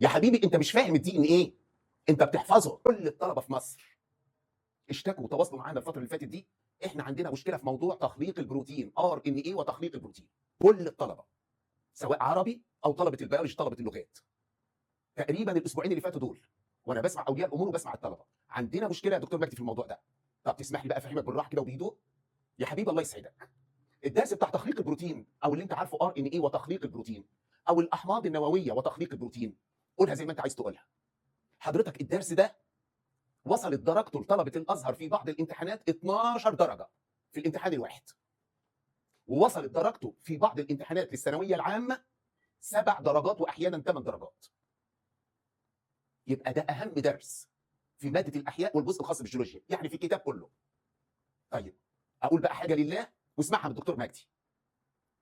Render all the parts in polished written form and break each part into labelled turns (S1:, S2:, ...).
S1: يا حبيبي انت مش فاهم الدي ان ايه، انت بتحفظه. كل الطلبه في مصر اشتكوا وتواصلوا معانا الفتره اللي فاتت دي، احنا عندنا مشكله في موضوع تخليق البروتين ار ان ايه وتخليق البروتين. كل الطلبه سواء عربي او طلبه البيولوجي طلبه اللغات، تقريبا الاسبوعين اللي فاتوا دول وانا بسمع اولياء الامور وبسمع الطلبه، عندنا مشكله يا دكتور مجدي في الموضوع ده. طب تسمح لي بقى افهمك بالراحه كده وبهدوء؟ يا حبيبي الله يسعدك، الدرس بتاع تخليق البروتين او اللي انت عارفه ار ان ايه وتخليق البروتين او الاحماض النوويه وتخليق البروتين، قولها زي ما انت عايز تقولها. حضرتك الدرس ده وصلت درجته لطلبه الازهر في بعض الامتحانات 12 درجه في الامتحان الواحد، ووصلت درجته في بعض الامتحانات للثانويه العامه 7 درجات واحيانا 8 درجات. يبقى ده اهم درس في ماده الاحياء والجزء الخاص بالجيولوجيا، يعني في الكتاب كله. طيب اقول بقى حاجه لله واسمعها من الدكتور مجدي.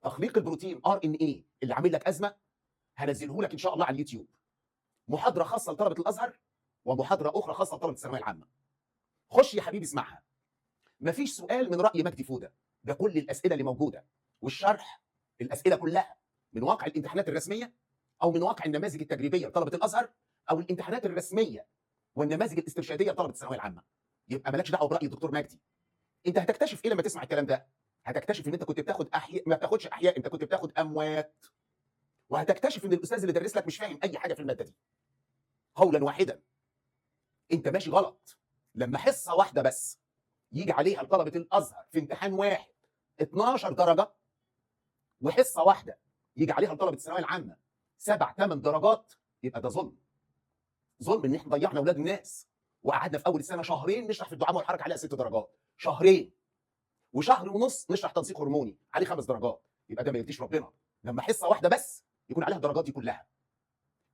S1: تخليق البروتين ار ان ايه اللي عامل لك ازمه هنزله لك ان شاء الله على اليوتيوب، محاضره خاصه لطلبه الازهر ومحاضره اخرى خاصه لطلبه الثانويه العامه. خش يا حبيبي اسمعها. مفيش سؤال من راي مجدي فوده، ده كل الاسئله اللي موجوده والشرح، الاسئله كلها من واقع الامتحانات الرسميه او من واقع النماذج التجريبيه لطلبه الازهر او الامتحانات الرسميه والنماذج الاسترشاديه لطلبه الثانويه العامه. يبقى مالكش دعوه براي الدكتور مجدي. انت هتكتشف ايه لما تسمع الكلام ده؟ هتكتشف ان انت كنت بتاخد احياء، ما بتاخدش احياء، انت كنت بتاخد اموات. وهتكتشف ان الاستاذ اللي درس لك مش فاهم اي حاجه في الماده دي. قولا واحدا انت ماشي غلط. لما حصه واحده بس يجي عليها لطلبه الازهر في امتحان واحد 12 درجه، وحصه واحده يجي عليها لطلبه الثانويه العامه 7 8 درجات، يبقى ده ظلم. ظلم ان احنا ضيعنا اولاد الناس وقعدنا في اول السنه شهرين نشرح في الدعامه والحركه عليها 6 درجات، شهرين وشهر ونص نشرح تنسيق هرموني عليه 5 درجات. يبقى ده ما يرضيش ربنا لما حصه واحده بس يكون عليها الدرجات دي كلها.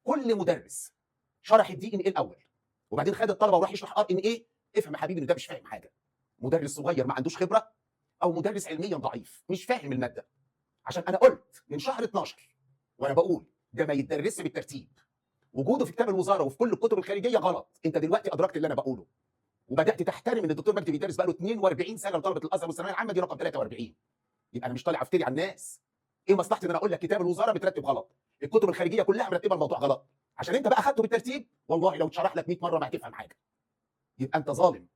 S1: كل مدرس شرح الدي ان ايه الاول وبعدين خد الطلبه وراح يشرح ار ان ايه، افهم يا حبيبي ان ده مش فاهم حاجه. مدرس صغير ما عندوش خبره او مدرس علميا ضعيف مش فاهم الماده. عشان انا قلت من شهر 12 وانا بقول ده ما يتدرسش بالترتيب، وجوده في كتاب الوزاره وفي كل الكتب الخارجيه غلط. انت دلوقتي ادركت اللي انا بقوله وبدات تحترم ان الدكتور مجدي بيدرس بقاله 42 سنه لطلبه الازهر والثانويه العامه دي رقم 43. يبقى انا مش طالع افتري على الناس. ايه مصلحتي ان انا اقول لك كتاب الوزاره مترتب غلط، الكتب الخارجيه كلها مرتبه الموضوع غلط، عشان انت بقى اخدته بالترتيب والله لو اتشرح لك 100 مره ما هتفهم حاجه. يبقى انت ظالم.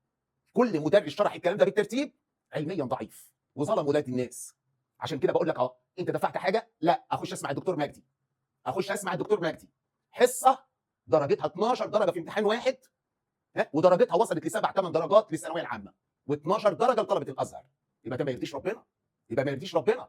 S1: كل مدرس شرح الكلام ده بالترتيب علميا ضعيف وظلم ولاد الناس. عشان كده بقول لك انت دفعت حاجه، لا اخش اسمع الدكتور مجدي. اخش اسمع الدكتور مجدي حصه درجتها 12 درجه في امتحان واحد، ودرجتها وصلت ل 7 8 درجات للثانويه العامه و12 درجه لطلبه الازهر. يبقى ده ما يرضيش ربنا، يبقى ما يرضيش ربنا.